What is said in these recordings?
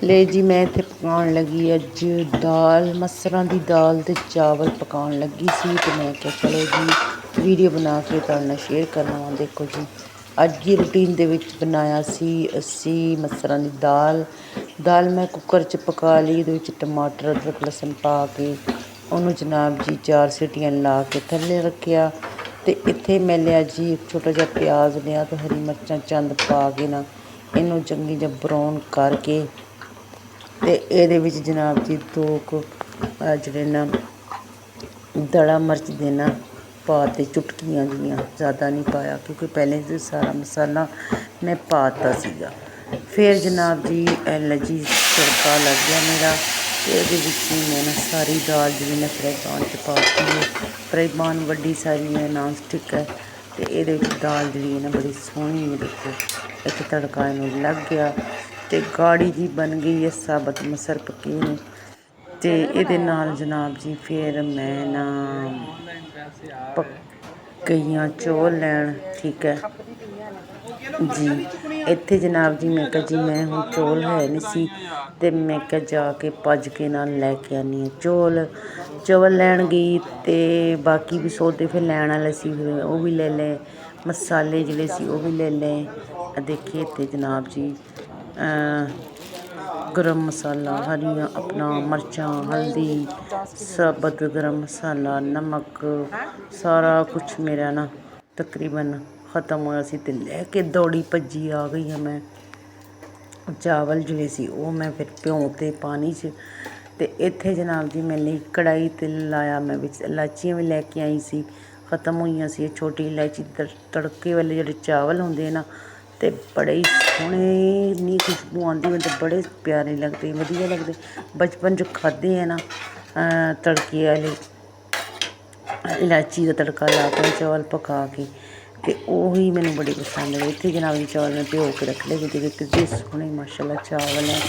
ਲੈ ਜੀ ਮੈਂ ਇੱਥੇ ਪਕਾਉਣ ਲੱਗੀ ਅੱਜ ਦਾਲ ਮਸਰਾਂ ਦੀ ਦਾਲ ਅਤੇ ਚਾਵਲ ਪਕਾਉਣ ਲੱਗੀ ਸੀ ਅਤੇ ਮੈਂ ਕਿਹਾ ਚਲੋ ਜੀ ਵੀਡੀਓ ਬਣਾ ਕੇ ਤੁਹਾਡੇ ਨਾਲ ਸ਼ੇਅਰ ਕਰਨਾ ਵਾ। ਦੇਖੋ ਜੀ ਅੱਜ ਦੀ ਰੂਟੀਨ ਦੇ ਵਿੱਚ ਬਣਾਇਆ ਸੀ ਅਸੀਂ ਮਸਰਾਂ ਦੀ ਦਾਲ ਮੈਂ ਕੁੱਕਰ 'ਚ ਪਕਾ ਲਈ। ਉਹਦੇ ਵਿੱਚ ਟਮਾਟਰ ਅਦਰਕ ਲਸਣ ਪਾ ਕੇ ਉਹਨੂੰ ਜਨਾਬ ਜੀ 4 ਸੀਟੀਆਂ ਲਾ ਕੇ ਥੱਲੇ ਰੱਖਿਆ। ਅਤੇ ਇੱਥੇ ਮੈਂ ਲਿਆ ਜੀ ਇੱਕ ਛੋਟਾ ਜਿਹਾ ਪਿਆਜ਼ ਲਿਆ ਅਤੇ ਹਰੀ ਮਿਰਚਾਂ ਚੰਦ ਪਾ ਕੇ ਨਾ ਇਹਨੂੰ ਚੰਗੀ ਜਿਹਾ ਬਰਾਊਨ ਕਰਕੇ ਅਤੇ ਇਹਦੇ ਵਿੱਚ ਜਨਾਬ ਜੀ 2 ਕੁ ਜਿਹੜੇ ਨਾ ਦੜਾ ਮਿਰਚ ਦੇ ਨਾ ਪਾ ਤੇ ਚੁਟਕੀਆਂ ਜਿਹੀਆਂ, ਜ਼ਿਆਦਾ ਨਹੀਂ ਪਾਇਆ ਕਿਉਂਕਿ ਪਹਿਲੇ ਤੋਂ ਸਾਰਾ ਮਸਾਲਾ ਮੈਂ ਪਾ ਤਾ ਸੀਗਾ। ਫਿਰ ਜਨਾਬ ਜੀ ਜੀ ਤੜਕਾ ਲੱਗ ਗਿਆ ਮੇਰਾ ਅਤੇ ਇਹਦੇ ਵਿੱਚ ਹੀ ਮੈਂ ਨਾ ਸਾਰੀ ਦਾਲ ਜਿਹੜੀ ਮੈਂ ਫਰਾਈ ਪੈਨ 'ਚ ਪਾ ਦਿੱਤੀ ਹੈ। ਫਰਾਈ ਪੈਨ ਵੱਡੀ ਸਾਰੀ ਹੈ, ਨਾਨ ਸਟਿਕ ਹੈ ਅਤੇ ਇਹਦੇ ਵਿੱਚ ਦਾਲ ਜਿਹੜੀ ਹੈ ਨਾ ਬੜੀ ਸੋਹਣੀ ਦੇਖੋ ਇੱਕ ਤੜਕਾ ਇਹਨੂੰ ਲੱਗ ਗਿਆ ਅਤੇ ਗਾੜੀ ਜੀ ਬਣ ਗਈ ਹੈ। ਸਾਬਤ ਮਸਰ ਪੱਕੇ ਨੇ ਅਤੇ ਇਹਦੇ ਨਾਲ ਜਨਾਬ ਜੀ ਫਿਰ ਮੈਂ ਨਾ ਗਈਆਂ ਚੌਲ ਲੈਣ। ਠੀਕ ਹੈ ਜੀ। ਇੱਥੇ ਜਨਾਬ ਜੀ ਮੈਂ ਕਿਹਾ ਜੀ ਮੈਂ ਹੁਣ ਚੌਲ ਹੈ ਨਹੀਂ ਸੀ ਅਤੇ ਮੈਂ ਕਿਹਾ ਜਾ ਕੇ ਭੱਜ ਕੇ ਨਾਲ ਲੈ ਕੇ ਆਉਂਦੀ ਹਾਂ ਚੌਲ ਲੈਣ ਗਈ। ਅਤੇ ਬਾਕੀ ਵੀ ਸੌਦੇ ਫਿਰ ਲੈਣ ਵਾਲੇ ਸੀ, ਫਿਰ ਉਹ ਵੀ ਲੈ ਲਏ। ਮਸਾਲੇ ਜਿਹੜੇ ਸੀ ਉਹ ਵੀ ਲੈ ਲਏ। ਦੇਖੀਏ ਇੱਥੇ ਜਨਾਬ ਜੀ ਗਰਮ ਮਸਾਲਾ, ਹਰੀਆਂ ਆਪਣਾ ਮਿਰਚਾਂ, ਹਲਦੀ, ਸਾਬਤ ਗਰਮ ਮਸਾਲਾ, ਨਮਕ ਸਾਰਾ ਕੁਛ ਮੇਰਾ ਨਾ ਤਕਰੀਬਨ ਖ਼ਤਮ ਹੋਇਆ ਸੀ ਅਤੇ ਲੈ ਕੇ ਦੌੜੀ ਭੱਜੀ ਆ ਗਈ ਹਾਂ ਮੈਂ। ਚਾਵਲ ਜਿਹੜੇ ਸੀ ਉਹ ਮੈਂ ਫਿਰ ਭਿਉਂ ਤੇ ਪਾਣੀ 'ਚ ਅਤੇ ਇੱਥੇ ਜਨਾਬ ਜੀ ਮੈਂ ਲਈ ਕੜਾਹੀ 'ਤੇ ਲਾਇਆ। ਮੈਂ ਵਿੱਚ ਇਲਾਚੀਆਂ ਵੀ ਲੈ ਕੇ ਆਈ ਸੀ, ਖ਼ਤਮ ਹੋਈਆਂ ਸੀ। ਇਹ ਛੋਟੀ ਇਲਾਇਚੀ ਤੜਕੇ ਵਾਲੇ ਜਿਹੜੇ ਚਾਵਲ ਹੁੰਦੇ ਨਾ ਅਤੇ ਬੜੇ ਹੀ ਸੋਹਣੇ ਇੰਨੀ ਖੁਸ਼ਬੂ ਆਉਂਦੀ, ਮੈਨੂੰ ਤਾਂ ਬੜੇ ਪਿਆਰੇ ਲੱਗਦੇ, ਵਧੀਆ ਲੱਗਦੇ। ਬਚਪਨ 'ਚ ਖਾਧੇ ਹੈ ਨਾ ਤੜਕੇ ਵਾਲੇ ਇਲਾਇਚੀ ਦਾ ਤੜਕਾ ਲਾ ਕੇ ਚੌਲ ਪਕਾ ਕੇ ਅਤੇ ਉਹੀ ਮੈਨੂੰ ਬੜੇ ਪਸੰਦ ਨੇ। ਇੱਥੇ ਜਨਾਬ ਜੀ ਚੌਲ ਮੈਂ ਭਿਓ ਕੇ ਰੱਖ ਲਏ ਕਿਤੇ ਕਿੰਨੇ ਸੋਹਣੇ ਮਾਸ਼ਾਅੱਲਾ ਚਾਵਲ ਹੈ।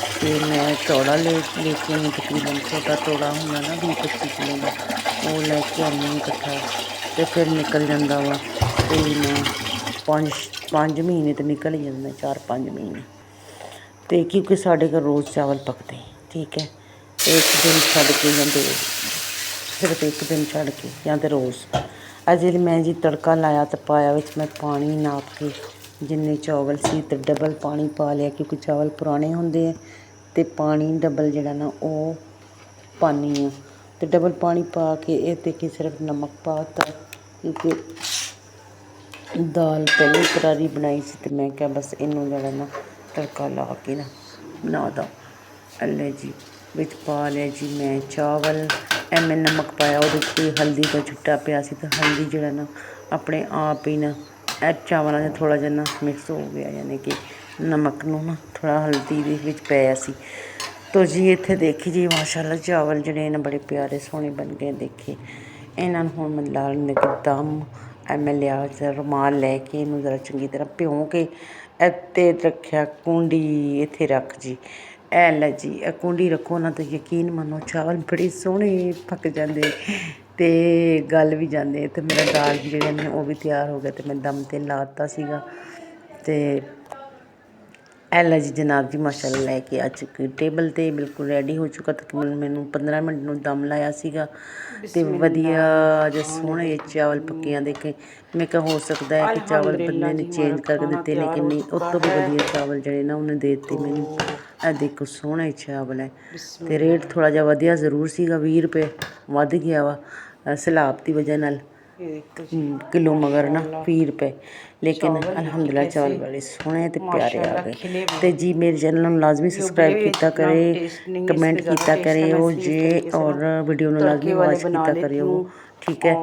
ਅਤੇ ਮੈਂ ਤੌੜਾ ਲੈ ਕੇ ਆਈ, ਤਕਰੀਬਨ ਛੋਟਾ ਤੌੜਾ ਹੁੰਦਾ ਨਾ 20-25 ਕਿਲੋ ਦਾ, ਉਹ ਲੈ ਕੇ ਆਉਂਦੀ ਇਕੱਠਾ ਅਤੇ ਫਿਰ ਨਿਕਲ ਜਾਂਦਾ ਵਾ। ਅਤੇ ਮੈਂ 5 ਮਹੀਨੇ ਤਾਂ ਨਿਕਲ ਹੀ ਜਾਂਦੇ, 4-5 ਮਹੀਨੇ। ਅਤੇ ਕਿਉਂਕਿ ਸਾਡੇ ਘਰ ਰੋਜ਼ ਚਾਵਲ ਪੱਕਦੇ, ਠੀਕ ਹੈ। ਇੱਕ ਦਿਨ ਛੱਡ ਕੇ ਜਾਂ ਸਿਰਫ ਇੱਕ ਦਿਨ ਛੱਡ ਕੇ ਜਾਂ ਤਾਂ ਰੋਜ਼। ਅੱਜ ਮੈਂ ਜੀ ਤੜਕਾ ਲਾਇਆ ਤਾਂ ਪਾਇਆ ਵਿੱਚ ਮੈਂ ਪਾਣੀ ਨਾਪ ਕੇ ਜਿੰਨੇ ਚਾਵਲ ਸੀ ਅਤੇ ਡਬਲ ਪਾਣੀ ਪਾ ਲਿਆ ਕਿਉਂਕਿ ਚਾਵਲ ਪੁਰਾਣੇ ਹੁੰਦੇ ਹੈ ਅਤੇ ਪਾਣੀ ਡਬਲ ਜਿਹੜਾ ਨਾ ਉਹ ਪਾਉਂਦੀ ਹਾਂ। ਅਤੇ ਡਬਲ ਪਾਣੀ ਪਾ ਕੇ ਇਹ 'ਤੇ ਕਿ ਸਿਰਫ ਨਮਕ ਪਾ ਤਾ ਕਿਉਂਕਿ ਦਾਲ ਪਹਿਲੀ ਕਰਾਰੀ ਬਣਾਈ ਸੀ ਅਤੇ ਮੈਂ ਕਿਹਾ ਬਸ ਇਹਨੂੰ ਜਿਹੜਾ ਨਾ ਤੜਕਾ ਲਾ ਕੇ ਨਾ ਬਣਾ ਦਾ। ਲੈ ਜੀ ਵਿੱਚ ਪਾ ਲਿਆ ਜੀ ਮੈਂ ਚਾਵਲ, ਮੈਂ ਨਮਕ ਪਾਇਆ ਉਹਦੇ 'ਚ ਹਲਦੀ ਦਾ ਛਿੱਟਾ ਪਿਆ ਸੀ ਅਤੇ ਹਲਦੀ ਜਿਹੜਾ ਨਾ ਆਪਣੇ ਆਪ ਹੀ ਨਾ ਇਹ ਚਾਵਲਾਂ 'ਚ ਥੋੜ੍ਹਾ ਜਿਹਾ ਨਾ ਮਿਕਸ ਹੋ ਗਿਆ, ਯਾਨੀ ਕਿ ਨਮਕ ਨੂੰ ਨਾ ਥੋੜ੍ਹਾ ਹਲਦੀ ਦੇ ਵਿੱਚ ਪਿਆ ਸੀ। ਤੋ ਜੀ ਇੱਥੇ ਦੇਖੀ ਜੀ ਮਾਸ਼ਾਅੱਲਾ ਚਾਵਲ ਜਿਹੜੇ ਨੇ ਬੜੇ ਪਿਆਰੇ ਸੋਹਣੇ ਬਣ ਗਏ। ਦੇਖੇ ਇਹਨਾਂ ਨੂੰ ਹੁਣ ਮੈਂ ਲਾ ਲੈਂਦੀ ਦਮ। ਮੈਂ ਲਿਆ ਰੁਮਾਲ ਲੈ ਕੇ ਇਹਨੂੰ ਜ਼ਰਾ ਚੰਗੀ ਤਰ੍ਹਾਂ ਭਿਉਂ ਕੇ ਇੱਥੇ ਰੱਖਿਆ। ਕੂੰਡੀ ਇੱਥੇ ਰੱਖ ਜੀ, ਇਹ ਲੈ ਜੀ ਇਹ ਕੂੰਡੀ ਰੱਖੋ ਨਾ ਤਾਂ ਯਕੀਨ ਮੰਨੋ ਚਾਵਲ ਬੜੇ ਸੋਹਣੇ ਪੱਕ ਜਾਂਦੇ ਅਤੇ ਗਲ ਵੀ ਜਾਂਦੇ। ਅਤੇ ਮੇਰਾ ਦਾਲ ਜਿਹੜੇ ਨੇ ਉਹ ਵੀ ਤਿਆਰ ਹੋ ਗਿਆ ਅਤੇ ਮੈਂ ਦਮ 'ਤੇ ਲਾ ਦਿੱਤਾ ਸੀਗਾ। ਅਤੇ ਇਹ ਲੈ ਜੀ ਜਨਾਬ ਜੀ ਮਾਸ਼ਾਅੱਲਾ ਲੈ ਕੇ ਆ ਚੁੱਕੀ ਟੇਬਲ 'ਤੇ, ਬਿਲਕੁਲ ਰੈਡੀ ਹੋ ਚੁੱਕਾ। ਤਕਰੀਬਨ ਮੈਨੂੰ 15 ਮਿੰਟ ਨੂੰ ਦਮ ਲਾਇਆ ਸੀਗਾ ਅਤੇ ਵਧੀਆ ਜਿਹੇ ਸੋਹਣੇ ਜਿਹੇ ਚਾਵਲ ਪੱਕੇ ਆ। ਦੇਖੇ ਮੈਂ ਕਿਹਾ ਹੋ ਸਕਦਾ ਹੈ ਕਿ ਚਾਵਲ ਬੰਦੇ ਨੇ ਚੇਂਜ ਕਰਕੇ ਦਿੱਤੇ, ਲੇਕਿਨ ਨਹੀਂ, ਉਹ ਤੋਂ ਵੀ ਵਧੀਆ ਚਾਵਲ ਜਿਹੜੇ ਨਾ ਉਹਨੇ ਦੇ ਦਿੱਤੇ ਮੈਨੂੰ। ਇਹ ਦੇਖੋ ਸੋਹਣੇ ਚਾਵਲ ਹੈ ਅਤੇ ਰੇਟ ਥੋੜ੍ਹਾ ਜਿਹਾ ਵਧਿਆ ਜ਼ਰੂਰ ਸੀਗਾ, 20 ਰੁਪਏ ਵੱਧ ਗਿਆ ਵਾ ਸੈਲਾਬ ਦੀ ਵਜ੍ਹਾ ਨਾਲ ਕਿਲੋ ਮਗਰ ਨਾ 20 ਰੁਪਏ। ਲੇਕਿਨ ਅਲਹਮਦੁਲਿਲਾ ਚਾਵਲ ਬੜੇ ਸੋਹਣੇ ਅਤੇ ਪਿਆਰੇ ਆ ਗਏ। ਅਤੇ ਜੀ ਮੇਰੇ ਚੈਨਲ ਨੂੰ ਲਾਜ਼ਮੀ ਸਬਸਕ੍ਰਾਈਬ ਕੀਤਾ ਕਰੇ, ਕਮੈਂਟ ਕੀਤਾ ਕਰਿਓ ਜੇ, ਔਰ ਵੀਡੀਓ ਨੂੰ ਲਾਜ਼ਮੀ ਵਾਚ ਕੀਤਾ ਕਰਿਓ, ਠੀਕ ਹੈ।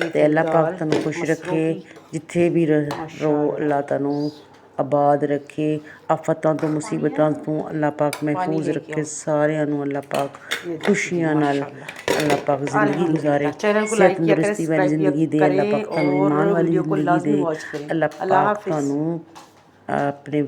ਅਤੇ ਅੱਲਾਹ ਪਾਕ ਤੁਹਾਨੂੰ ਖੁਸ਼ ਰੱਖੇ, ਜਿੱਥੇ ਵੀ ਰਹੋ ਅੱਲਾਹ ਤੁਹਾਨੂੰ ਆਬਾਦ ਰੱਖੇ, ਆਫਤਾਂ ਤੋਂ ਮੁਸੀਬਤਾਂ ਤੋਂ ਅੱਲਾਹ ਪਾਕ ਮਹਿਫੂਜ਼ ਰੱਖੇ ਸਾਰਿਆਂ ਨੂੰ। ਅੱਲਾਹ ਪਾਕ ਖੁਸ਼ੀਆਂ ਨਾਲ ਅੱਲਾਹ ਪਾਕ ਜ਼ਿੰਦਗੀ ਗੁਜ਼ਾਰੇ, ਸਿਹਤ ਤੰਦਰੁਸਤੀ ਵਾਲੀ ਜ਼ਿੰਦਗੀ ਦੇ, ਅੱਲਾਹ ਪਾਕ ਤੁਹਾਨੂੰ ਈਮਾਨ ਵਾਲੀ ਜ਼ਿੰਦਗੀ ਦੇ, ਅੱਲਾਹ ਪਾਕ ਤੁਹਾਨੂੰ ਆਪਣੇ